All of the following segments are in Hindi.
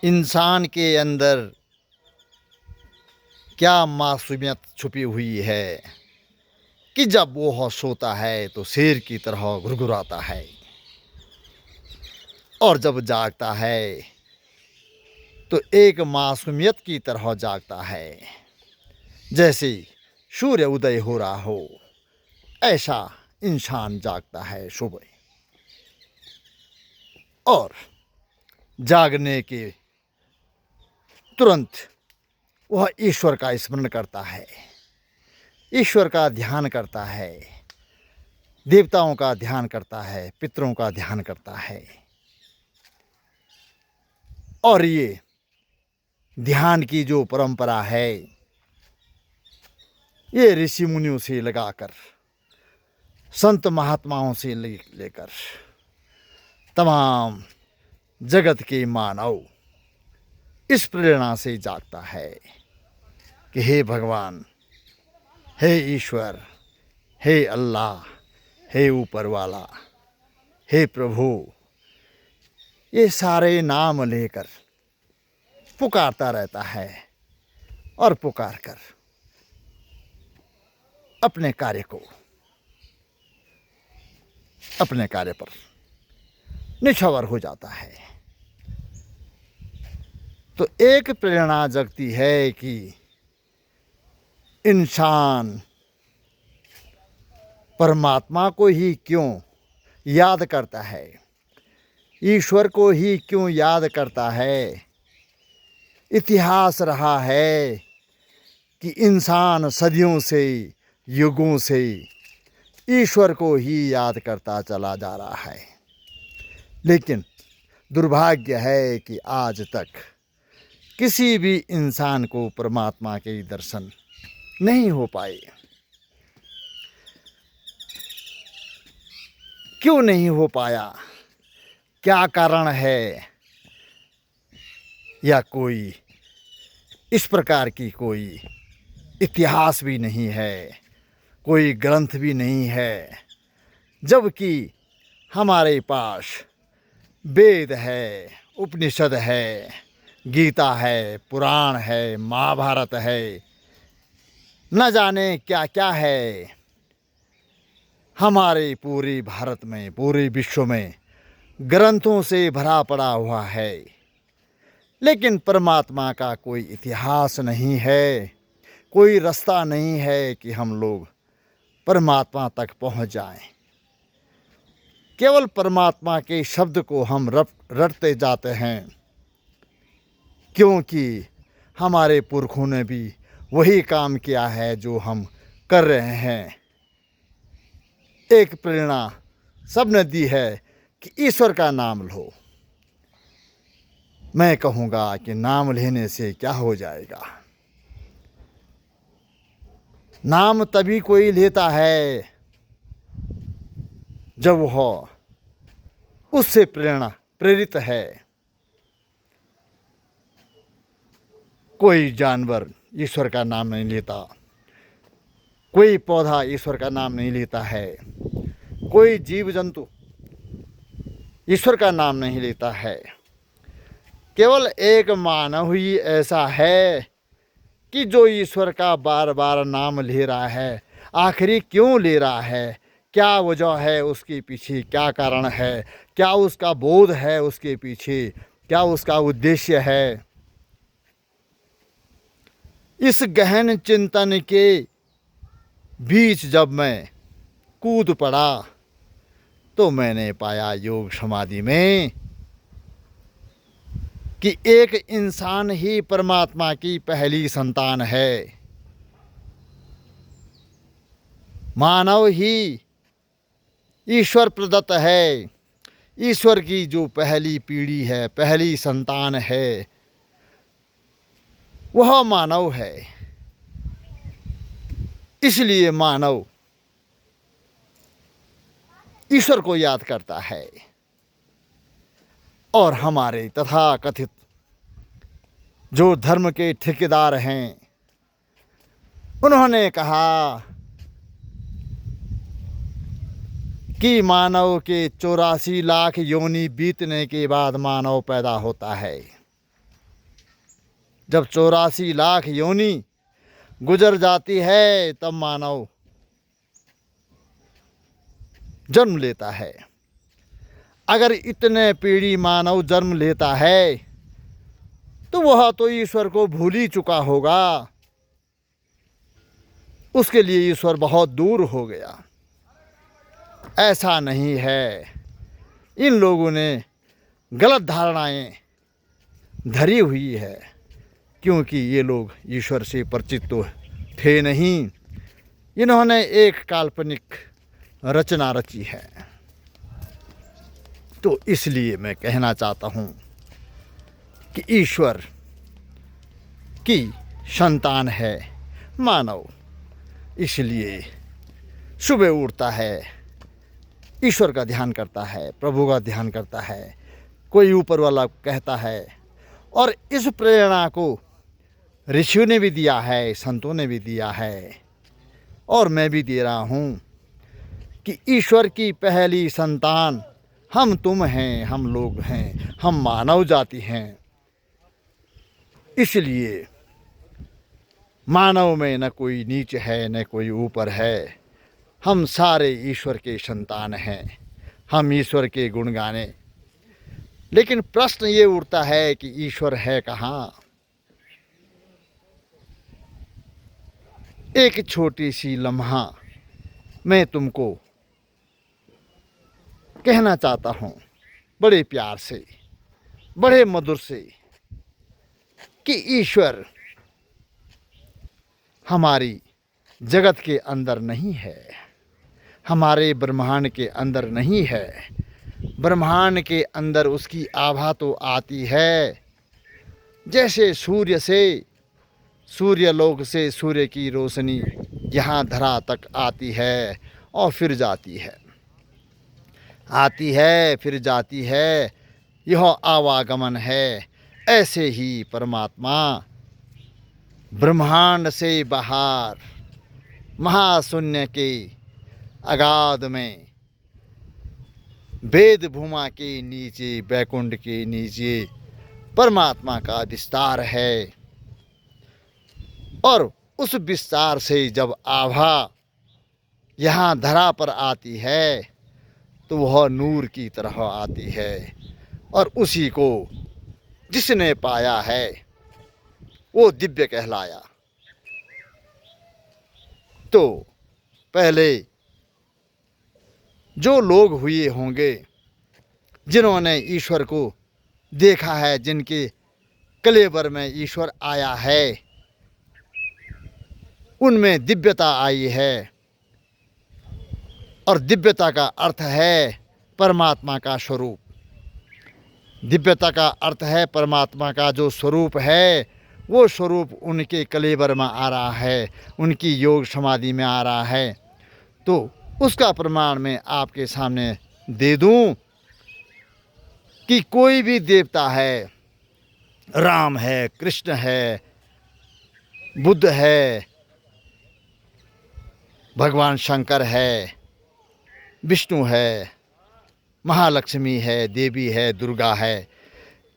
इंसान के अंदर क्या मासूमियत छुपी हुई है कि जब वो होश होता है तो शेर की तरह घुरघुराता है और जब जागता है तो एक मासूमियत की तरह जागता है, जैसे सूर्य उदय हो रहा हो ऐसा इंसान जागता है सुबह। और जागने के तुरंत वह ईश्वर का स्मरण करता है, ईश्वर का ध्यान करता है, देवताओं का ध्यान करता है, पितरों का ध्यान करता है। और ये ध्यान की जो परंपरा है ये ऋषि मुनियों से लगाकर संत महात्माओं से लेकर तमाम जगत के मानव इस प्रेरणा से जागता है कि हे भगवान, हे ईश्वर, हे अल्लाह, हे ऊपर वाला, हे प्रभु, ये सारे नाम लेकर पुकारता रहता है और पुकार कर अपने कार्य पर निछावर हो जाता है। तो एक प्रेरणा जगती है कि इंसान परमात्मा को ही क्यों याद करता है, ईश्वर को ही क्यों याद करता है। इतिहास रहा है कि इंसान सदियों से, युगों से ईश्वर को ही याद करता चला जा रहा है, लेकिन दुर्भाग्य है कि आज तक किसी भी इंसान को परमात्मा के दर्शन नहीं हो पाए। क्यों नहीं हो पाया, क्या कारण है, या कोई इस प्रकार की कोई इतिहास भी नहीं है, कोई ग्रंथ भी नहीं है, जबकि हमारे पास वेद है, उपनिषद है, गीता है, पुराण है, महाभारत है, न जाने क्या क्या है। हमारे पूरे भारत में, पूरे विश्व में ग्रंथों से भरा पड़ा हुआ है, लेकिन परमात्मा का कोई इतिहास नहीं है, कोई रास्ता नहीं है कि हम लोग परमात्मा तक पहुंच जाएं। केवल परमात्मा के शब्द को हम रटते जाते हैं, क्योंकि हमारे पुरखों ने भी वही काम किया है जो हम कर रहे हैं। एक प्रेरणा सबने दी है कि ईश्वर का नाम लो। मैं कहूँगा कि नाम लेने से क्या हो जाएगा। नाम तभी कोई लेता है जब वह उससे प्रेरित है। कोई जानवर ईश्वर का नाम नहीं लेता, कोई पौधा ईश्वर का नाम नहीं लेता है, कोई जीव जंतु ईश्वर का नाम नहीं लेता है। केवल एक मानव ही ऐसा है कि जो ईश्वर का बार बार नाम ले रहा है। आखिरी क्यों ले रहा है, क्या वजह है उसके पीछे, क्या कारण है, क्या उसका बोध है उसके पीछे, क्या उसका उद्देश्य है। इस गहन चिंतन के बीच जब मैं कूद पड़ा तो मैंने पाया योग समाधि में कि एक इंसान ही परमात्मा की पहली संतान है। मानव ही ईश्वर प्रदत्त है। ईश्वर की जो पहली पीढ़ी है, पहली संतान है, वह मानव है। इसलिए मानव ईश्वर को याद करता है। और हमारे तथाकथित जो धर्म के ठेकेदार हैं, उन्होंने कहा कि मानव के 84 लाख योनि बीतने के बाद मानव पैदा होता है। जब 84 लाख योनि गुजर जाती है तब मानव जन्म लेता है। अगर इतने पीढ़ी मानव जन्म लेता है तो वह तो ईश्वर को भूल ही चुका होगा। उसके लिए ईश्वर बहुत दूर हो गया। ऐसा नहीं है। इन लोगों ने गलत धारणाएं धरी हुई है, क्योंकि ये लोग ईश्वर से परिचित तो थे नहीं। इन्होंने एक काल्पनिक रचना रची है। तो इसलिए मैं कहना चाहता हूँ कि ईश्वर की संतान है मानव। इसलिए सुबह उठता है, ईश्वर का ध्यान करता है, प्रभु का ध्यान करता है, कोई ऊपर वाला कहता है। और इस प्रेरणा को ऋषियों ने भी दिया है, संतों ने भी दिया है, और मैं भी दे रहा हूँ कि ईश्वर की पहली संतान हम तुम हैं, हम लोग हैं, हम मानव जाति हैं। इसलिए मानव में न कोई नीच है न कोई ऊपर है। हम सारे ईश्वर के संतान हैं। हम ईश्वर के गुण गाने। लेकिन प्रश्न ये उठता है कि ईश्वर है कहाँ। एक छोटी सी लम्हा मैं तुमको कहना चाहता हूँ बड़े प्यार से, बड़े मधुर से, कि ईश्वर हमारी जगत के अंदर नहीं है, हमारे ब्रह्मांड के अंदर नहीं है। ब्रह्मांड के अंदर उसकी आभा तो आती है, जैसे सूर्य से, सूर्यलोक से सूर्य की रोशनी यहाँ धरा तक आती है और फिर जाती है, आती है फिर जाती है। यह आवागमन है। ऐसे ही परमात्मा ब्रह्मांड से बाहर महाशून्य के अगाध में, वेद भूमा के नीचे, बैकुंठ के नीचे परमात्मा का विस्तार है। और उस विस्तार से जब आभा यहाँ धरा पर आती है तो वह नूर की तरह आती है। और उसी को जिसने पाया है वो दिव्य कहलाया। तो पहले जो लोग हुए होंगे जिन्होंने ईश्वर को देखा है, जिनके कलेवर में ईश्वर आया है, उनमें दिव्यता आई है। और दिव्यता का अर्थ है परमात्मा का स्वरूप। दिव्यता का अर्थ है परमात्मा का जो स्वरूप है, वो स्वरूप उनके कलेवर में आ रहा है, उनकी योग समाधि में आ रहा है। तो उसका प्रमाण मैं आपके सामने दे दूं कि कोई भी देवता है, राम है, कृष्ण है, बुद्ध है, भगवान शंकर है, विष्णु है, महालक्ष्मी है, देवी है, दुर्गा है,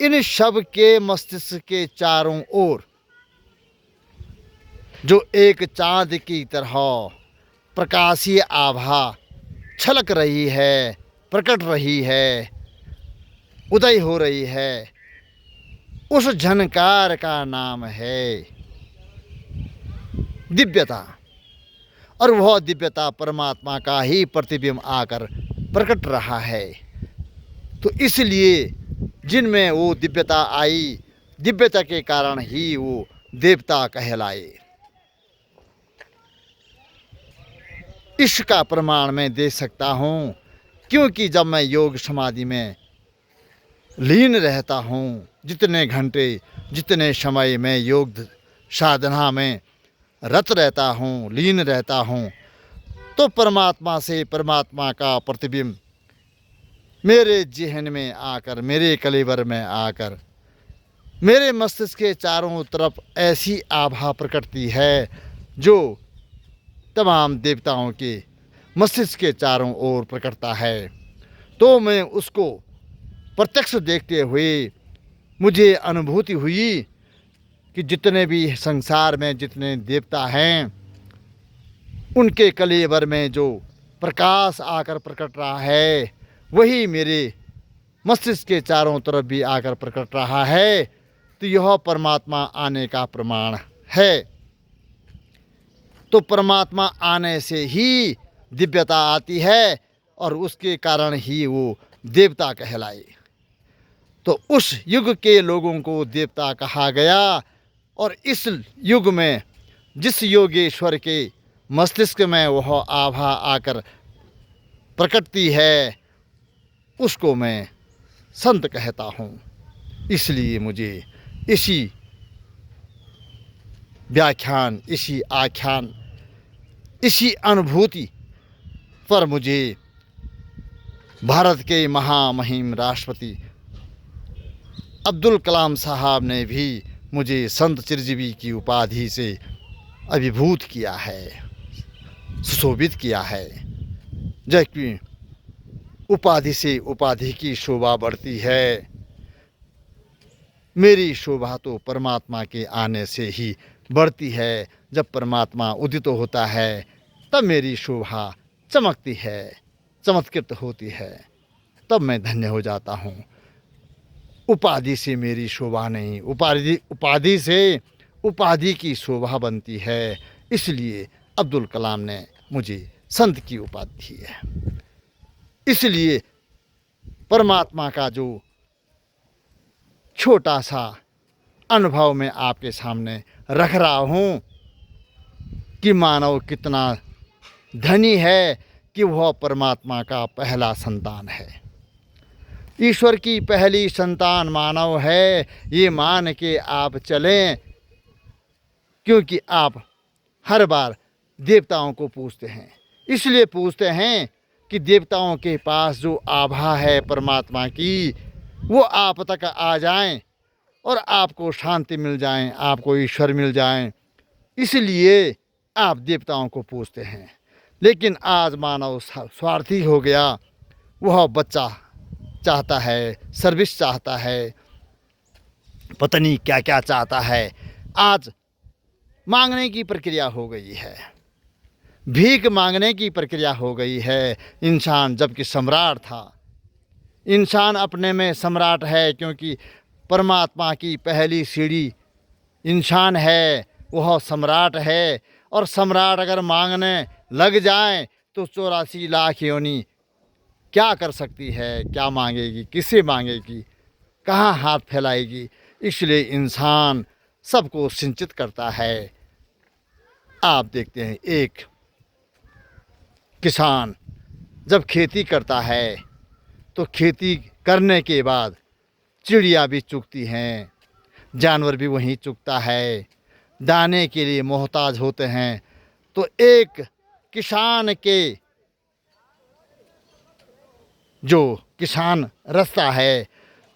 इन सब के मस्तिष्क के चारों ओर जो एक चाँद की तरह प्रकाशीय आभा छलक रही है, प्रकट रही है, उदय हो रही है, उस झनकार का नाम है दिव्यता। और वह दिव्यता परमात्मा का ही प्रतिबिंब आकर प्रकट रहा है। तो इसलिए जिनमें वो दिव्यता आई, दिव्यता के कारण ही वो देवता कहलाए। इसका प्रमाण मैं दे सकता हूँ, क्योंकि जब मैं योग समाधि में लीन रहता हूँ, जितने घंटे, जितने समय मैं योग साधना में रत रहता हूँ, लीन रहता हूँ, तो परमात्मा से परमात्मा का प्रतिबिंब मेरे जिहन में आकर, मेरे कलेवर में आकर, मेरे मस्तिष्क के चारों तरफ ऐसी आभा प्रकटती है जो तमाम देवताओं के मस्तिष्क के चारों ओर प्रकटता है। तो मैं उसको प्रत्यक्ष देखते हुए मुझे अनुभूति हुई कि जितने भी संसार में जितने देवता हैं, उनके कलेवर में जो प्रकाश आकर प्रकट रहा है, वही मेरे मस्तिष्क के चारों तरफ भी आकर प्रकट रहा है। तो यह परमात्मा आने का प्रमाण है। तो परमात्मा आने से ही दिव्यता आती है और उसके कारण ही वो देवता कहलाए। तो उस युग के लोगों को देवता कहा गया। और इस युग में जिस योगेश्वर के मस्तिष्क में वह आभा आकर प्रकटती है, उसको मैं संत कहता हूँ। इसलिए मुझे इसी व्याख्यान, इसी आख्यान, इसी अनुभूति पर मुझे भारत के महामहिम राष्ट्रपति अब्दुल कलाम साहब ने भी मुझे संत चिरंजीवी की उपाधि से अभिभूत किया है, सुशोभित किया है। जबकि उपाधि से उपाधि की शोभा बढ़ती है, मेरी शोभा तो परमात्मा के आने से ही बढ़ती है। जब परमात्मा उदित होता है तब मेरी शोभा चमकती है, चमत्कृत होती है, तब मैं धन्य हो जाता हूँ। उपाधि से मेरी शोभा नहीं, उपाधि से उपाधि की शोभा बनती है। इसलिए अब्दुल कलाम ने मुझे संत की उपाधि दी है। इसलिए परमात्मा का जो छोटा सा अनुभव मैं आपके सामने रख रहा हूँ कि मानव कितना धनी है कि वह परमात्मा का पहला संतान है। ईश्वर की पहली संतान मानव है, ये मान के आप चलें। क्योंकि आप हर बार देवताओं को पूछते हैं, इसलिए पूछते हैं कि देवताओं के पास जो आभा है परमात्मा की, वो आप तक आ जाएं और आपको शांति मिल जाए, आपको ईश्वर मिल जाए। इसलिए आप देवताओं को पूछते हैं। लेकिन आज मानव स्वार्थी हो गया। वह बच्चा चाहता है, सर्विस चाहता है, पता नहीं क्या क्या चाहता है। आज मांगने की प्रक्रिया हो गई है, भीख मांगने की प्रक्रिया हो गई है। इंसान जबकि सम्राट था, इंसान अपने में सम्राट है, क्योंकि परमात्मा की पहली सीढ़ी इंसान है, वह सम्राट है। और सम्राट अगर मांगने लग जाए तो 84 लाख योनि क्या कर सकती है, क्या मांगेगी, किससे मांगेगी, कहाँ हाथ फैलाएगी। इसलिए इंसान सबको सिंचित करता है। आप देखते हैं एक किसान जब खेती करता है तो खेती करने के बाद चिड़िया भी चुगती हैं, जानवर भी वहीं चुगता है, दाने के लिए मोहताज होते हैं। तो एक किसान के जो किसान रस्ता है,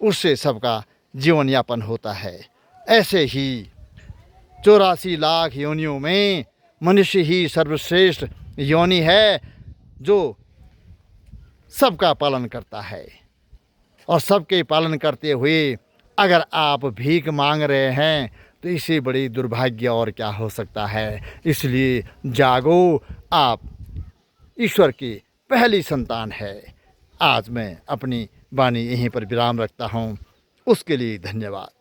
उससे सबका जीवन यापन होता है। ऐसे ही 84 लाख योनियों में मनुष्य ही सर्वश्रेष्ठ योनि है, जो सबका पालन करता है। और सबके पालन करते हुए अगर आप भीख मांग रहे हैं तो इससे बड़ी दुर्भाग्य और क्या हो सकता है। इसलिए जागो, आप ईश्वर की पहली संतान है। आज मैं अपनी वाणी यहीं पर विराम रखता हूँ। उसके लिए धन्यवाद।